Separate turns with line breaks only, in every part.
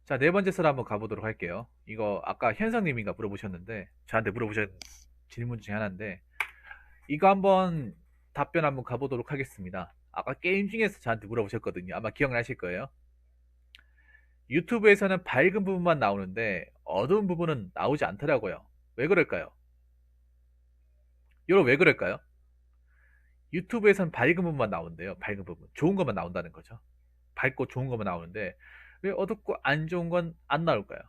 자, 네 번째 썰 한번 가보도록 할게요. 이거 아까 현상님인가 물어보셨는데, 저한테 물어보신 질문 중에 하나인데, 이거 한번 답변 한번 가보도록 하겠습니다. 아까 게임 중에서 저한테 물어보셨거든요. 아마 기억나실 거예요. 유튜브에서는 밝은 부분만 나오는데, 어두운 부분은 나오지 않더라고요. 왜 그럴까요? 여러분, 왜 그럴까요? 유튜브에서는 밝은 부분만 나온대요. 밝은 부분. 좋은 것만 나온다는 거죠. 밝고 좋은 것만 나오는데, 왜 어둡고 안 좋은 건 안 나올까요?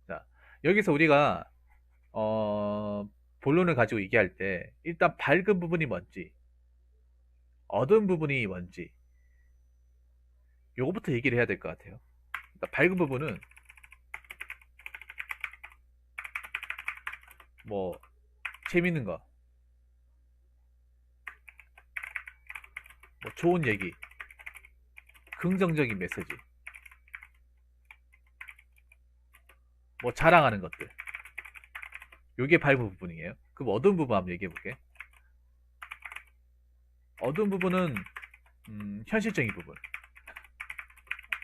자, 여기서 우리가 어, 본론을 가지고 얘기할 때 일단 밝은 부분이 뭔지, 어두운 부분이 뭔지 요거부터 얘기를 해야 될 것 같아요. 그러니까 밝은 부분은 뭐 재밌는 거, 뭐 좋은 얘기, 긍정적인 메시지, 뭐 자랑하는 것들. 요게 밝은 부분이에요. 그럼 어두운 부분 한번 얘기해 볼게. 어두운 부분은 현실적인 부분.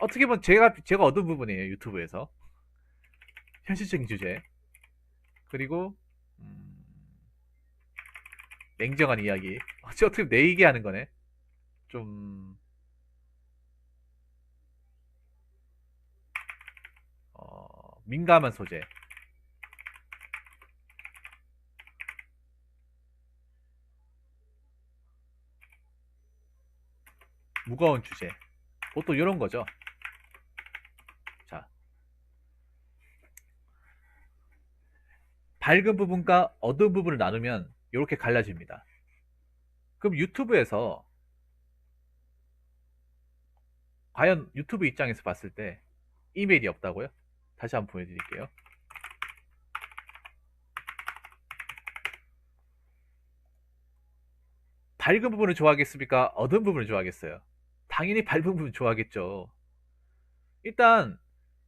어떻게 보면 제가 어두운 부분이에요. 유튜브에서 현실적인 주제. 그리고 음, 냉정한 이야기. 어떻게 내 얘기하는 거네. 좀 민감한 소재, 무거운 주제. 보통 이런 거죠. 자, 밝은 부분과 어두운 부분을 나누면 이렇게 갈라집니다. 그럼 유튜브에서 과연 유튜브 입장에서 봤을 때 이메일이 없다고요? 다시 한번 보여드릴게요. 밝은 부분을 좋아하겠습니까? 어두운 부분을 좋아하겠어요? 당연히 밝은 부분 좋아하겠죠. 일단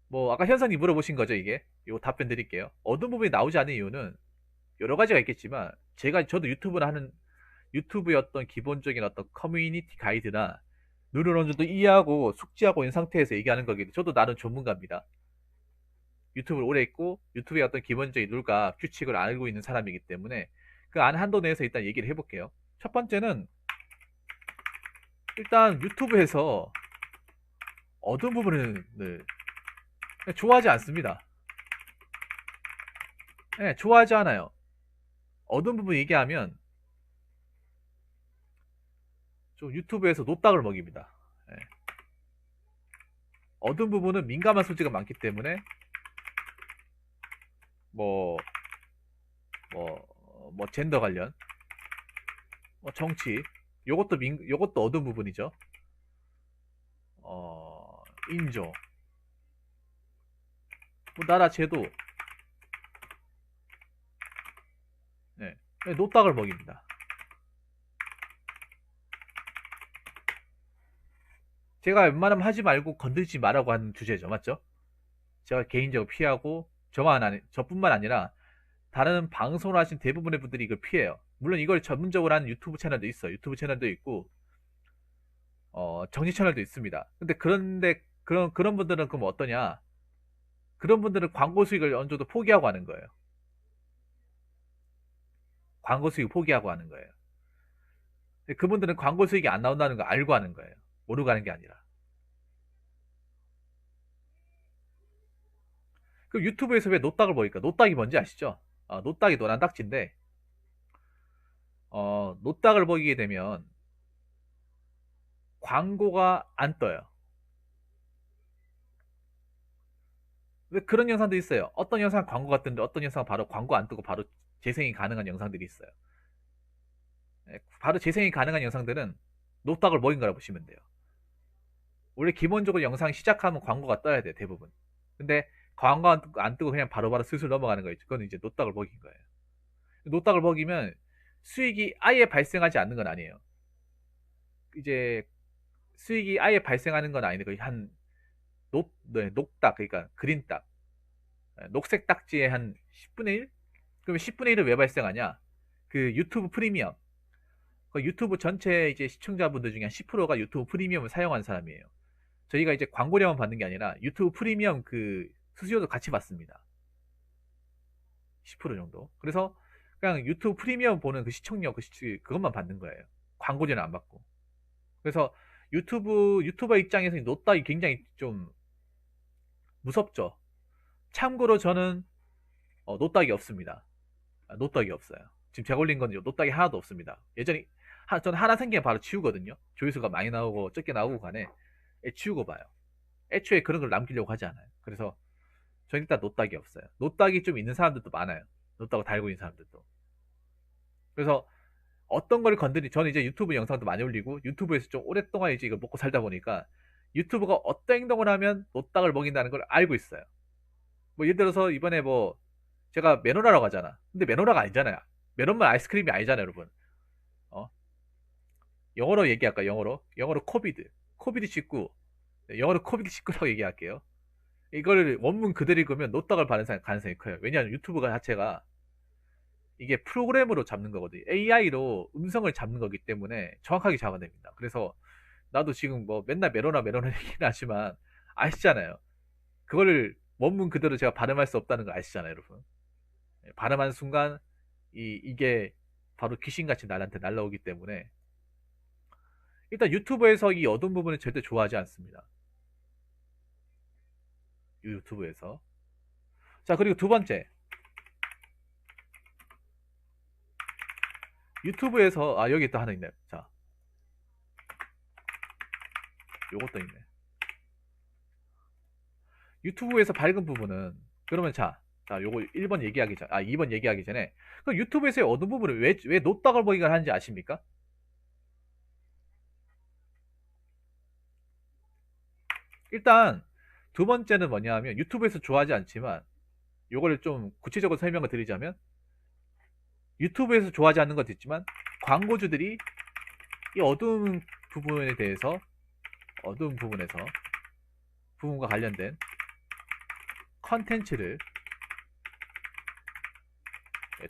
뭐 아까 현상님 물어보신 거죠, 이게. 요 답변 드릴게요. 어두운 부분이 나오지 않는 이유는 여러 가지가 있겠지만 저도 유튜브를 하는 유튜브의 어떤 기본적인 어떤 커뮤니티 가이드나 룰을 어느 정도 이해하고 숙지하고 있는 상태에서 얘기하는 거기 때문에 저도 나름 전문가입니다. 유튜브를 오래 했고 유튜브의 어떤 기본적인 룰과 규칙을 알고 있는 사람이기 때문에 그 안 한도 내에서 일단 얘기를 해볼게요. 첫 번째는 일단 유튜브에서 어두운 부분을 좋아하지 않습니다. 네, 좋아하지 않아요. 어두운 부분 얘기하면 좀 유튜브에서 노딱을 먹입니다. 네. 어두운 부분은 민감한 소지가 많기 때문에 뭐, 뭐 젠더 관련, 뭐 정치, 요것도 어두운 부분이죠. 인종, 뭐 나라 제도, 네, 네, 노딱을 먹입니다. 제가 웬만하면 하지 말고 건들지 말라고 하는 주제죠, 맞죠? 제가 개인적으로 피하고 저뿐만 아니라 다른 방송을 하신 대부분의 분들이 이걸 피해요. 물론 이걸 전문적으로 하는 유튜브 채널도 있어요. 유튜브 채널도 있고 정치 채널도 있습니다. 그런데 그런 분들은 그럼 어떠냐? 그런 분들은 광고 수익을 어느 정도 포기하고 하는 거예요. 광고 수익 포기하고 하는 거예요. 그분들은 광고 수익이 안 나온다는 거 알고 하는 거예요. 모르고 하는 게 아니라. 그 유튜브에서 왜 노딱을 보니까 노딱이 뭔지 아시죠? 노딱이 노란 딱지인데 노딱을 보이게 되면 광고가 안 떠요. 왜 그런 영상도 있어요. 어떤 영상 광고가 뜨는데 어떤 영상 바로 광고 안 뜨고 바로 재생이 가능한 영상들이 있어요. 바로 재생이 가능한 영상들은 노딱을 먹인 거라 보시면 돼요. 원래 기본적으로 영상 시작하면 광고가 떠야 돼요, 대부분. 근데 광고 안 뜨고 그냥 바로바로 슬슬 넘어가는 거예요. 그건 이제 노딱을 먹인 거예요. 노딱을 먹이면 수익이 아예 발생하지 않는 건 아니에요. 이제 수익이 아예 발생하는 건 아닌데 거의 한 녹딱, 그러니까 그린딱, 녹색 딱지의 한 10분의 1? 그러면 10분의 1은 왜 발생하냐? 그 유튜브 프리미엄. 그 유튜브 전체 이제 시청자분들 중에 한 10%가 유튜브 프리미엄을 사용하는 사람이에요. 저희가 이제 광고료만 받는 게 아니라 유튜브 프리미엄 그 수수료도 같이 받습니다. 10% 정도. 그래서 그냥 유튜브 프리미엄 보는 그 시청료 그것만 받는 거예요. 광고료는 안 받고. 그래서 유튜버 입장에서 노딱이 굉장히 좀 무섭죠. 참고로 저는 노딱이 없습니다. 노딱이 없어요. 지금 제가 올린 건 노딱이 하나도 없습니다. 예전에 저는 하나 생기면 바로 지우거든요. 조회수가 많이 나오고 적게 나오고 간에 지우고 봐요. 애초에 그런 걸 남기려고 하지 않아요. 그래서 저는 일단 노딱이 없어요. 노딱이 좀 있는 사람들도 많아요. 노딱을 달고 있는 사람들도. 그래서 어떤 걸 저는 이제 유튜브 영상도 많이 올리고 유튜브에서 좀 오랫동안 이제 이걸 먹고 살다 보니까 유튜브가 어떤 행동을 하면 노딱을 먹인다는 걸 알고 있어요. 뭐 예를 들어서 이번에 뭐 제가 메노라라고 하잖아. 근데 메노라가 아니잖아요. 메론만 아이스크림이 아니잖아요, 여러분. 어? 영어로 얘기할까? 영어로 코비드 19. 네, 영어로 코비드 19라고 얘기할게요. 이걸 원문 그대로 읽으면 노딱을 받는 가능성이 커요. 왜냐하면 유튜브가 자체가 이게 프로그램으로 잡는 거거든요. AI로 음성을 잡는 거기 때문에 정확하게 잡아냅니다. 그래서 나도 지금 뭐 맨날 메로나 얘기는 하지만 아시잖아요. 그거를 원문 그대로 제가 발음할 수 없다는 거 아시잖아요, 여러분. 발음하는 순간 이게 바로 귀신같이 나한테 날라오기 때문에 일단 유튜브에서 이 어두운 부분을 절대 좋아하지 않습니다. 유튜브에서. 자, 그리고 두 번째. 유튜브에서 여기 또 하나 있네. 자, 요것도 있네. 유튜브에서 밝은 부분은 그러면 자 요거 1번 얘기하기 전 2번 얘기하기 전에 그 유튜브에서의 어두운 부분을 왜 노딱을 보기가 하는지 아십니까? 일단 두 번째는 뭐냐 하면 유튜브에서 좋아하지 않지만 요거를 좀 구체적으로 설명을 드리자면 유튜브에서 좋아하지 않는 것도 있지만 광고주들이 이 어두운 부분에 대해서 부분과 관련된 컨텐츠를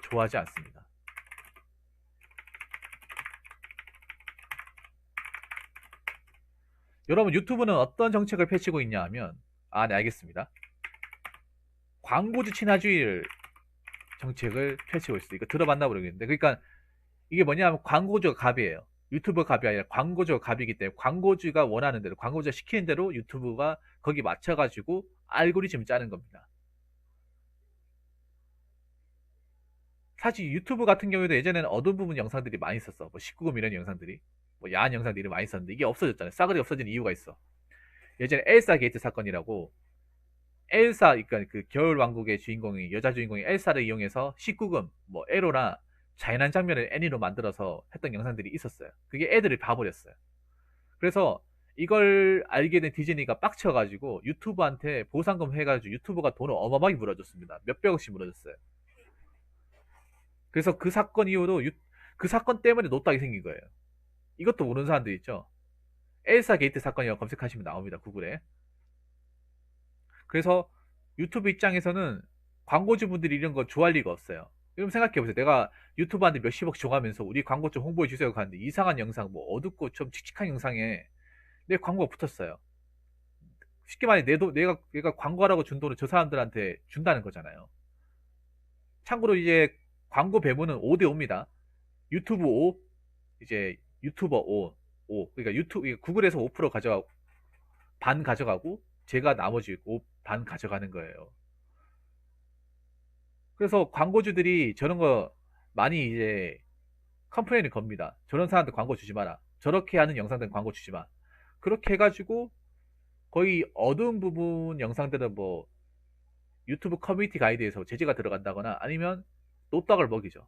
좋아하지 않습니다. 여러분 유튜브는 어떤 정책을 펼치고 있냐 하면 네 알겠습니다. 광고주 친화주의 정책을 펼치고 있어요. 이거 들어봤나 모르겠는데 그러니까 이게 뭐냐 하면 광고주가 갑이에요. 유튜브가 갑이 아니라 광고주가 갑이기 때문에 광고주가 원하는 대로 광고주가 시키는 대로 유튜브가 거기 맞춰가지고 알고리즘을 짜는 겁니다. 사실 유튜브 같은 경우에도 예전에는 어두운 부분 영상들이 많이 있었어. 뭐 19금 이런 영상들이 뭐 야한 영상들이 많이 있었는데 이게 없어졌잖아요. 싸그리 없어진 이유가 있어. 예전에 엘사 게이트 사건이라고 그러니까 그 겨울 왕국의 주인공이 여자 주인공이 엘사를 이용해서 19금 뭐 에로나 잔인한 장면을 애니로 만들어서 했던 영상들이 있었어요. 그게 애들을 봐버렸어요. 그래서 이걸 알게 된 디즈니가 빡쳐가지고 유튜브한테 보상금 해가지고 유튜브가 돈을 어마어마하게 물어줬습니다. 몇백억씩 물어줬어요. 그래서 그 사건 이후로 그 사건 때문에 노딱이 생긴 거예요. 이것도 모르는 사람들 있죠. 엘사 게이트 사건이라고 검색하시면 나옵니다. 구글에. 그래서 유튜브 입장에서는 광고주분들이 이런 거 좋아할 리가 없어요. 그럼 생각해보세요. 내가 유튜브한테 몇십억 줘가면서 우리 광고 좀 홍보해주세요 하는데 이상한 영상, 뭐 어둡고 좀 칙칙한 영상에 내 광고가 붙었어요. 쉽게 말해 내가 광고하라고 준 돈을 저 사람들한테 준다는 거잖아요. 참고로 이제 광고 배분은 5대5입니다. 유튜브 5, 이제 유튜버 5. 그러니까 구글에서 5% 가져가고, 반 가져가고, 제가 나머지 반 가져가는 거예요. 그래서 광고주들이 저런 거 많이 이제 컴플레인을 겁니다. 저런 사람들 광고 주지 마라. 저렇게 하는 영상들은 광고 주지 마. 그렇게 해가지고 거의 어두운 부분 영상들은 뭐 유튜브 커뮤니티 가이드에서 제재가 들어간다거나 아니면 노딱을 먹이죠.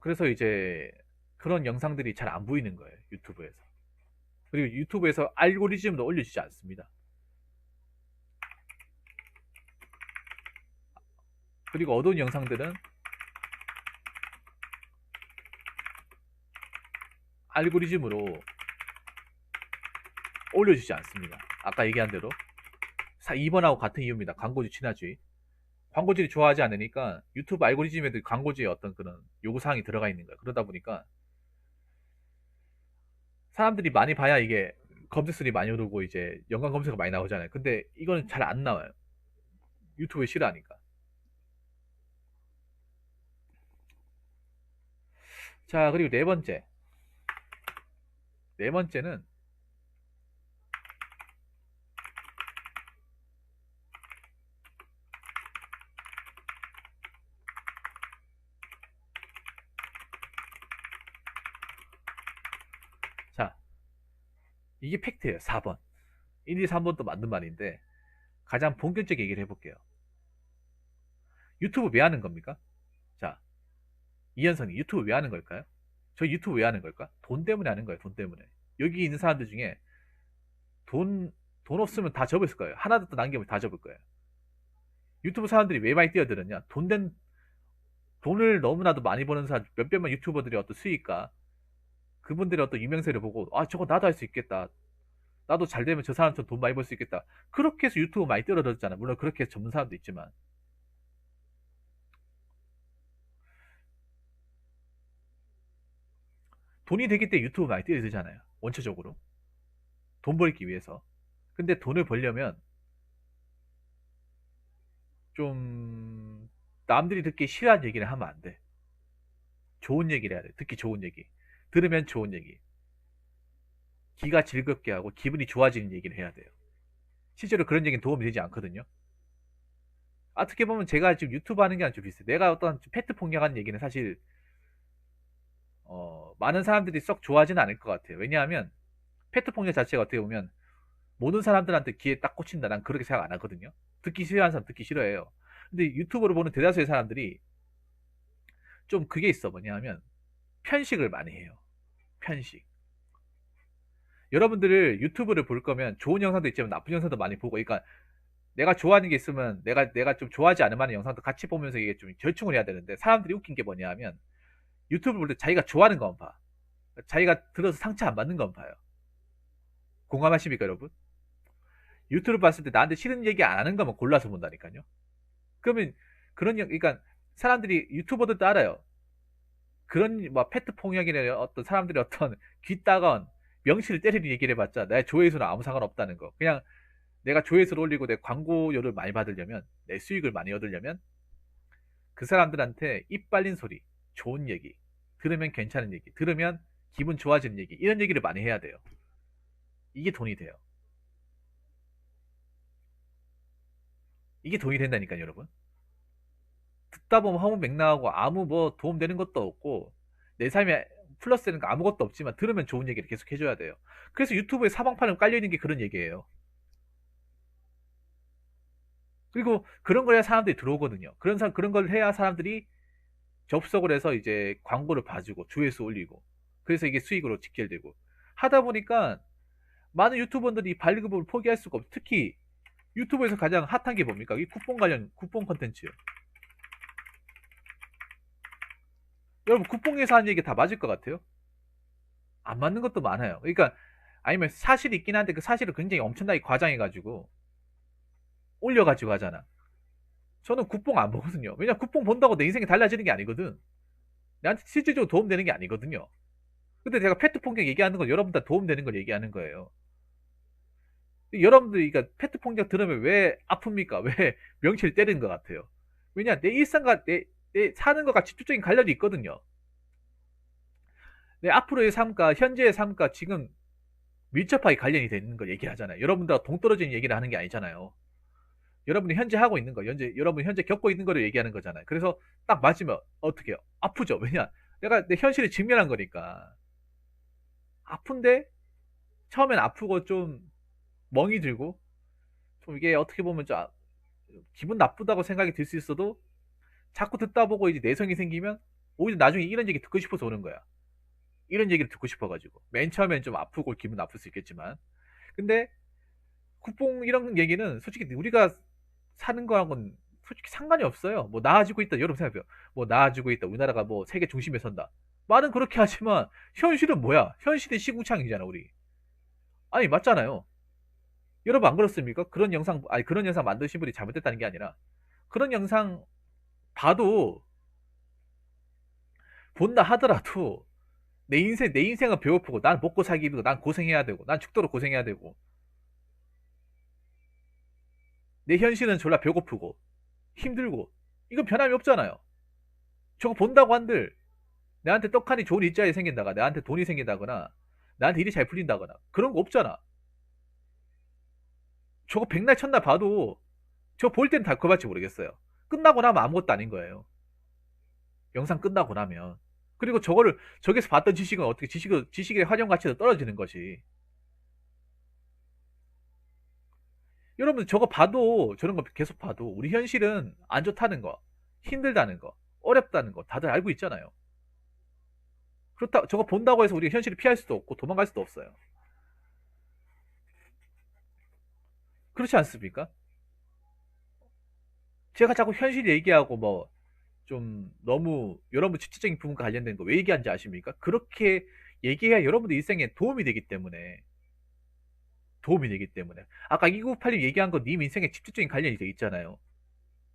그래서 이제 그런 영상들이 잘 안 보이는 거예요. 유튜브에서. 그리고 유튜브에서 알고리즘도 올려주지 않습니다. 그리고 어두운 영상들은 알고리즘으로 올려주지 않습니다. 아까 얘기한 대로 2번하고 같은 이유입니다. 광고주 친화주의. 광고주들이 좋아하지 않으니까 유튜브 알고리즘에도 광고주의 어떤 그런 요구사항이 들어가 있는 거예요. 그러다 보니까 사람들이 많이 봐야 이게 검색순위 많이 오르고 이제 연관 검색어 많이 나오잖아요. 근데 이거는 잘 안 나와요. 유튜브에 싫어하니까. 자, 그리고 네 번째. 네 번째는 자, 이게 팩트예요. 4번. 1, 2, 3번도 맞는 말인데 가장 본격적인 얘기를 해볼게요. 유튜브 왜 하는 겁니까? 자, 이현성이 유튜브 왜 하는 걸까요? 저 유튜브 왜 하는 걸까? 돈 때문에 하는 거예요. 돈 때문에. 여기 있는 사람들 중에 돈, 돈 없으면 다 접었을 거예요. 하나도 또 남기면 다 접을 거예요. 유튜브 사람들이 왜 많이 뛰어들었냐? 돈을 너무나도 많이 버는 사람, 몇백만 유튜버들의 어떤 수익과 그분들의 어떤 유명세를 보고, 아, 저거 나도 할 수 있겠다. 나도 잘 되면 저 사람처럼 돈 많이 벌 수 있겠다. 그렇게 해서 유튜브 많이 뛰어들었잖아. 물론 그렇게 해서 전문 사람도 있지만. 돈이 되기 때문에 유튜브 많이 뛰어들잖아요. 원초적으로. 돈 벌기 위해서. 근데 돈을 벌려면 좀 남들이 듣기 싫어하는 얘기를 하면 안 돼. 좋은 얘기를 해야 돼. 듣기 좋은 얘기. 들으면 좋은 얘기. 귀가 즐겁게 하고 기분이 좋아지는 얘기를 해야 돼요. 실제로 그런 얘기는 도움이 되지 않거든요. 어떻게 보면 제가 지금 유튜브 하는 게 아주 비슷해요. 내가 어떤 페트 폭력하는 얘기는 사실 많은 사람들이 썩 좋아하지는 않을 것 같아요. 왜냐하면 페트 폭력 자체가 어떻게 보면 모든 사람들한테 귀에 딱 꽂힌다. 난 그렇게 생각 안 하거든요. 듣기 싫어하는 사람 듣기 싫어해요. 근데 유튜브를 보는 대다수의 사람들이 좀 그게 있어. 뭐냐면 편식을 많이 해요. 편식. 여러분들을 유튜브를 볼 거면 좋은 영상도 있지만 나쁜 영상도 많이 보고, 그러니까 내가 좋아하는 게 있으면 내가 좀 좋아하지 않을 만한 영상도 같이 보면서 이게 좀 절충을 해야 되는데, 사람들이 웃긴 게 뭐냐 하면 유튜브 볼 때 자기가 좋아하는 것만 봐. 자기가 들어서 상처 안 받는 것만 봐요. 공감하십니까, 여러분? 유튜브 봤을 때 나한테 싫은 얘기 안 하는 것만 골라서 본다니까요. 그러면 그러니까 사람들이 유튜버들도 알아요. 그런 뭐 페트 폭력이나 어떤 사람들이 어떤 귀 따가운 명치를 때리는 얘기를 해봤자 내 조회수는 아무 상관없다는 거. 그냥 내가 조회수를 올리고 내 광고료를 많이 받으려면, 내 수익을 많이 얻으려면 그 사람들한테 입 빨린 소리, 좋은 얘기, 들으면 괜찮은 얘기, 들으면 기분 좋아지는 얘기, 이런 얘기를 많이 해야 돼요. 이게 돈이 돼요. 이게 돈이 된다니까요, 여러분. 듣다 보면 화면 맥락하고 아무 뭐 도움 되는 것도 없고 내 삶에 플러스 되는 거 아무것도 없지만 들으면 좋은 얘기를 계속 해줘야 돼요. 그래서 유튜브에 사방팔은 깔려있는 게 그런 얘기예요. 그리고 그런 걸 해야 사람들이 들어오거든요. 그런 걸 해야 사람들이 접속을 해서 이제 광고를 봐주고 조회수 올리고, 그래서 이게 수익으로 직결되고 하다 보니까 많은 유튜버들이 발급을 포기할 수가 없고, 특히 유튜브에서 가장 핫한 게 뭡니까? 이 쿠폰 관련 쿠폰 컨텐츠. 여러분 쿠폰에서 하는 얘기 다 맞을 것 같아요? 안 맞는 것도 많아요. 그러니까 아니면 사실이 있긴 한데 그 사실을 굉장히 엄청나게 과장해가지고 올려가지고 하잖아. 저는 쿠폰 안 보거든요. 왜냐 쿠폰 본다고 내 인생이 달라지는 게 아니거든. 나한테 실질적으로 도움되는 게 아니거든요. 근데 제가 페트 폭력 얘기하는 건 여러분들 도움되는 걸 얘기하는 거예요. 여러분들이 그러니까 페트 폭력 들으면 왜 아픕니까? 왜 명치를 때리는 것 같아요? 왜냐 내 일상과 내 사는 것과 직접적인 관련이 있거든요. 내 앞으로의 삶과 현재의 삶과 지금 밀접하게 관련이 되는 걸 얘기하잖아요. 여러분들과 동떨어진 얘기를 하는 게 아니잖아요. 여러분이 현재 하고 있는 거, 여러분이 현재 겪고 있는 거를 얘기하는 거잖아요. 그래서 딱 맞으면 어떻게 해요? 아프죠? 왜냐? 내가 내 현실을 직면한 거니까. 아픈데 처음엔 아프고 좀 멍이 들고 좀 이게 어떻게 보면 좀 기분 나쁘다고 생각이 들 수 있어도 자꾸 듣다 보고 이제 내성이 생기면 오히려 나중에 이런 얘기 듣고 싶어서 오는 거야. 이런 얘기를 듣고 싶어가지고. 맨 처음엔 좀 아프고 기분 나쁠 수 있겠지만. 근데 국뽕 이런 얘기는 솔직히 우리가 사는 거하고는 솔직히 상관이 없어요. 뭐 나아지고 있다. 여러분 생각해요. 뭐 나아지고 있다. 우리나라가 뭐 세계 중심에 선다. 말은 그렇게 하지만 현실은 뭐야? 현실은 시궁창이잖아, 우리. 아니, 맞잖아요. 여러분 안 그렇습니까? 그런 영상, 아니, 그런 영상 만드신 분이 잘못됐다는 게 아니라, 그런 영상 봐도, 본다 하더라도, 내 인생은 배고프고, 난 먹고 살기 위해서 난 고생해야 되고, 난 죽도록 고생해야 되고, 내 현실은 졸라 배고프고, 힘들고, 이건 변함이 없잖아요. 저거 본다고 한들, 내한테 떡하니 좋은 일자리 생긴다거나, 나한테 돈이 생긴다거나, 나한테 일이 잘 풀린다거나, 그런 거 없잖아. 저거 백날 첫날 봐도, 저거 볼 때는 달콤할지 모르겠어요. 끝나고 나면 아무것도 아닌 거예요. 영상 끝나고 나면. 그리고 저거를, 저기서 봤던 지식은 어떻게, 지식의 활용 가치도 떨어지는 것이. 여러분, 저거 봐도, 저런 거 계속 봐도, 우리 현실은 안 좋다는 거, 힘들다는 거, 어렵다는 거, 다들 알고 있잖아요. 그렇다, 저거 본다고 해서 우리가 현실을 피할 수도 없고, 도망갈 수도 없어요. 그렇지 않습니까? 제가 자꾸 현실 얘기하고 뭐, 좀 너무 여러분 지적인 부분과 관련된 거 왜 얘기하는지 아십니까? 그렇게 얘기해야 여러분들 인생에 도움이 되기 때문에. 도움이 되기 때문에. 아까 2998님 얘기한 거 님 인생에 직접적인 관련이 돼 있잖아요.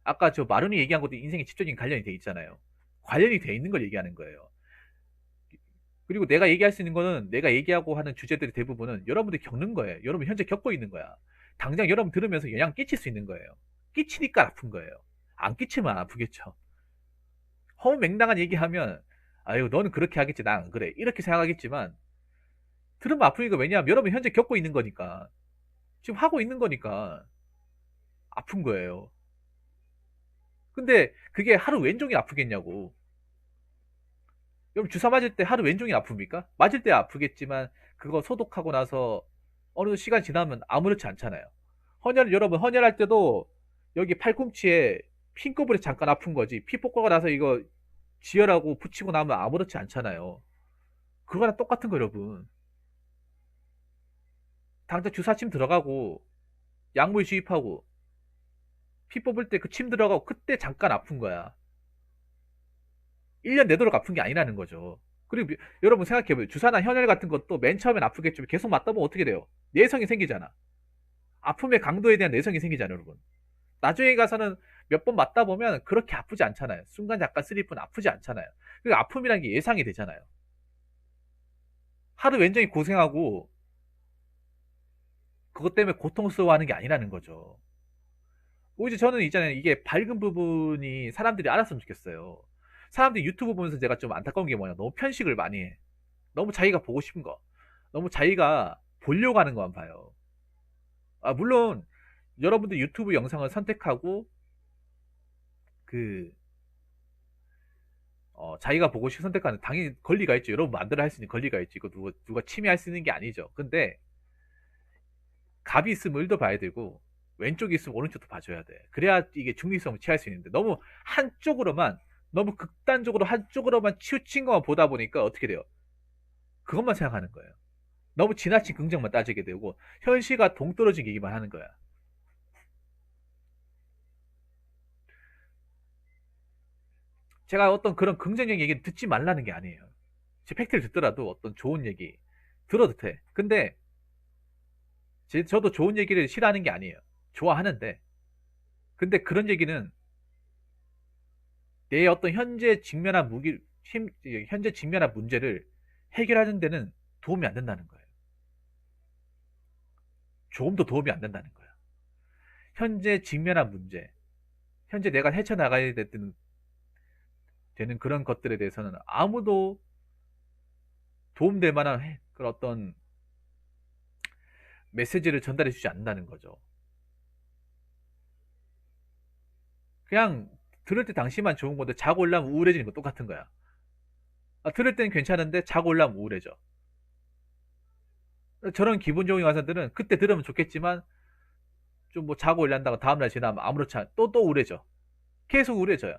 아까 저 마룬이 얘기한 것도 인생에 직접적인 관련이 돼 있잖아요. 관련이 돼 있는 걸 얘기하는 거예요. 그리고 내가 얘기할 수 있는 거는 내가 얘기하고 하는 주제들이 대부분은 여러분들이 겪는 거예요. 여러분 현재 겪고 있는 거야. 당장 여러분 들으면서 영향 끼칠 수 있는 거예요. 끼치니까 아픈 거예요. 안 끼치면 안 아프겠죠. 허무맹랑한 얘기하면 아유 너는 그렇게 하겠지 난 안 그래 이렇게 생각하겠지만 들으면 아프니까 왜냐하면 여러분 현재 겪고 있는 거니까 지금 하고 있는 거니까 아픈 거예요. 근데 그게 하루 왼종일 아프겠냐고. 여러분 주사 맞을 때 하루 왼종일 아픕니까? 맞을 때 아프겠지만 그거 소독하고 나서 어느 시간 지나면 아무렇지 않잖아요. 여러분 헌혈할 때도 여기 팔꿈치에 핀꺼풀에 잠깐 아픈 거지 피 뽑고 나서 이거 지혈하고 붙이고 나면 아무렇지 않잖아요. 그거랑 똑같은 거 여러분. 당장 주사침 들어가고 약물 주입하고 피 뽑을 때 그 침 들어가고 그때 잠깐 아픈 거야. 1년 내도록 아픈 게 아니라는 거죠. 그리고 여러분 생각해보세요. 주사나 현혈 같은 것도 맨 처음엔 아프겠지만 계속 맞다 보면 어떻게 돼요? 내성이 생기잖아. 아픔의 강도에 대한 내성이 생기잖아요, 여러분. 나중에 가서는 몇 번 맞다 보면 그렇게 아프지 않잖아요. 순간 잠깐 쓰릴 뿐 아프지 않잖아요. 그 아픔이라는 게 예상이 되잖아요. 하루 왼종일 고생하고 그것 때문에 고통스러워하는 게 아니라는 거죠. 오히려 저는 있잖아요. 이게 밝은 부분이 사람들이 알았으면 좋겠어요. 사람들이 유튜브 보면서 제가 좀 안타까운 게 뭐냐. 너무 편식을 많이 해. 너무 자기가 보고 싶은 거. 너무 자기가 보려고 하는 것만 봐요. 아, 물론 여러분들 유튜브 영상을 선택하고 그 자기가 보고 싶은 선택하는 당연히 권리가 있죠. 여러분 마음대로 할 수 있는 권리가 있죠. 이거 누가 침해할 수 있는 게 아니죠. 근데 갑이 있으면 을도 봐야 되고 왼쪽이 있으면 오른쪽도 봐줘야 돼. 그래야 이게 중립성을 취할 수 있는데 너무 한쪽으로만 너무 극단적으로 한쪽으로만 치우친 것만 보다 보니까 어떻게 돼요? 그것만 생각하는 거예요. 너무 지나친 긍정만 따지게 되고 현실과 동떨어진 얘기만 하는 거야. 제가 어떤 그런 긍정적 얘기를 듣지 말라는 게 아니에요. 제 팩트를 듣더라도 어떤 좋은 얘기 들어도 돼. 근데 저도 좋은 얘기를 싫어하는 게 아니에요. 좋아하는데 근데 그런 얘기는 내 어떤 현재 직면한 문제를 해결하는 데는 도움이 안 된다는 거예요. 조금도 도움이 안 된다는 거예요. 현재 직면한 문제, 현재 내가 헤쳐나가야 되는 그런 것들에 대해서는 아무도 도움될 만한 그런 어떤 메시지를 전달해 주지 않는다는 거죠. 그냥 들을 때 당시만 좋은 건데 자고 올라면 우울해지는 거 똑같은 거야. 아, 들을 때는 괜찮은데 자고 올라면 우울해져. 저런 기분 좋은 영화들은 그때 들으면 좋겠지만 좀 뭐 자고 일난다고 다음날 지나면 아무렇지 않아. 또 우울해져. 계속 우울해져요.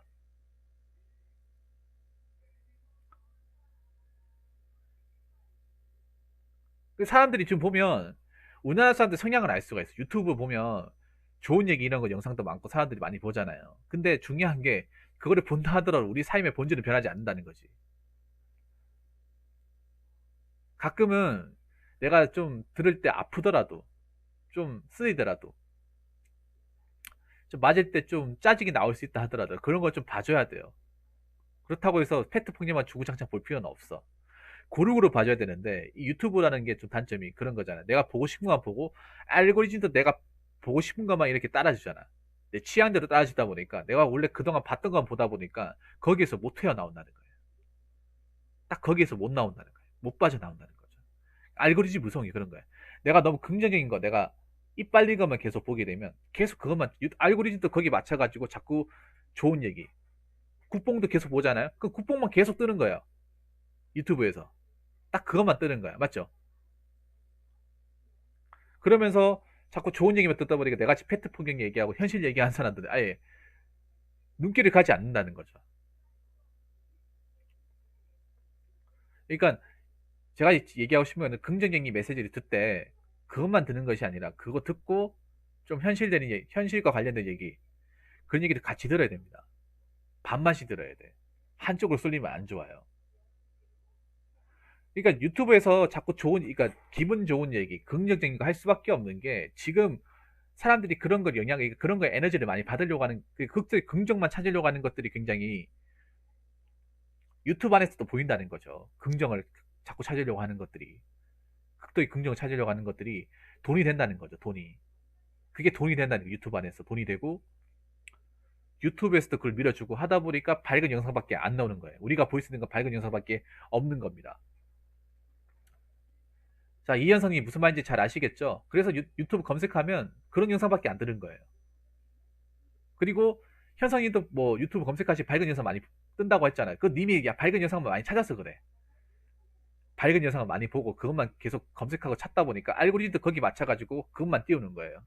그 사람들이 지금 보면 우리나라 사람들 성향을 알 수가 있어. 유튜브 보면 좋은 얘기 이런 거 영상도 많고 사람들이 많이 보잖아요. 근데 중요한 게 그거를 본다 하더라도 우리 삶의 본질은 변하지 않는다는 거지. 가끔은 내가 좀 들을 때 아프더라도 좀 쓰이더라도 좀 맞을 때 좀 짜증이 나올 수 있다 하더라도 그런 걸 좀 봐줘야 돼요. 그렇다고 해서 팩트 폭력만 주구장창 볼 필요는 없어. 고루고루 봐줘야 되는데 이 유튜브라는 게 좀 단점이 그런 거잖아. 내가 보고 싶은 것만 보고 알고리즘도 내가 보고 싶은 것만 이렇게 따라주잖아. 내 취향대로 따라주다 보니까 내가 원래 그동안 봤던 것만 보다 보니까 거기에서 못 헤어나온다는 거예요. 딱 거기에서 못 나온다는 거예요. 못 빠져나온다는 거죠. 알고리즘 무성이 그런 거예요. 내가 너무 긍정적인 거, 내가 이빨린 것만 계속 보게 되면 계속 그것만 알고리즘도 거기 맞춰가지고 자꾸 좋은 얘기, 국뽕도 계속 보잖아요. 그 국뽕만 계속 뜨는 거예요. 유튜브에서 딱 그것만 뜨는 거야. 맞죠? 그러면서 자꾸 좋은 얘기만 듣다 보니까 내가 지금 페트 폭격 얘기하고 현실 얘기하는 사람들은 아예 눈길을 가지 않는다는 거죠. 그러니까 제가 얘기하고 싶은 거는 긍정적인 메시지를 듣되 그것만 듣는 것이 아니라 그거 듣고 좀 현실되는 얘기, 현실과 관련된 얘기, 그런 얘기를 같이 들어야 됩니다. 반반씩 들어야 돼. 한쪽으로 쏠리면 안 좋아요. 그러니까 유튜브에서 자꾸 좋은, 그러니까 기분 좋은 얘기, 긍정적인 거 할 수밖에 없는 게 지금 사람들이 그런 걸 그런 거에 에너지를 많이 받으려고 하는, 긍정만 찾으려고 하는 것들이 굉장히 유튜브 안에서도 보인다는 거죠. 긍정을 자꾸 찾으려고 하는 것들이. 극도의 긍정을 찾으려고 하는 것들이 돈이 된다는 거죠, 돈이. 그게 돈이 된다는 거예요, 유튜브 안에서. 돈이 되고, 유튜브에서도 그걸 밀어주고 하다 보니까 밝은 영상밖에 안 나오는 거예요. 우리가 볼 수 있는 건 밝은 영상밖에 없는 겁니다. 자, 이현성이 무슨 말인지 잘 아시겠죠? 그래서 유튜브 검색하면 그런 영상밖에 안 뜨는 거예요. 그리고 현성이도 뭐 유튜브 검색하시 밝은 영상 많이 뜬다고 했잖아요. 그 님이 야, 밝은 영상만 많이 찾아서 그래. 밝은 영상을 많이 보고 그것만 계속 검색하고 찾다 보니까 알고리즘도 거기 맞춰가지고 그것만 띄우는 거예요.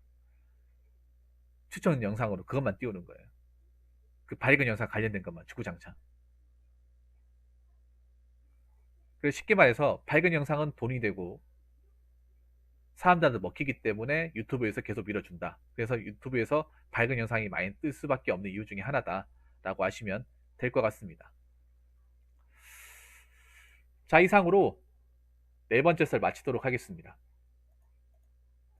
추천 영상으로 그것만 띄우는 거예요. 그 밝은 영상 관련된 것만 주구장창. 그래서 쉽게 말해서 밝은 영상은 돈이 되고 사람들한테 먹히기 때문에 유튜브에서 계속 밀어준다. 그래서 유튜브에서 밝은 영상이 많이 뜰 수밖에 없는 이유 중에 하나다라고 하시면 될 것 같습니다. 자, 이상으로 네 번째 썰 마치도록 하겠습니다.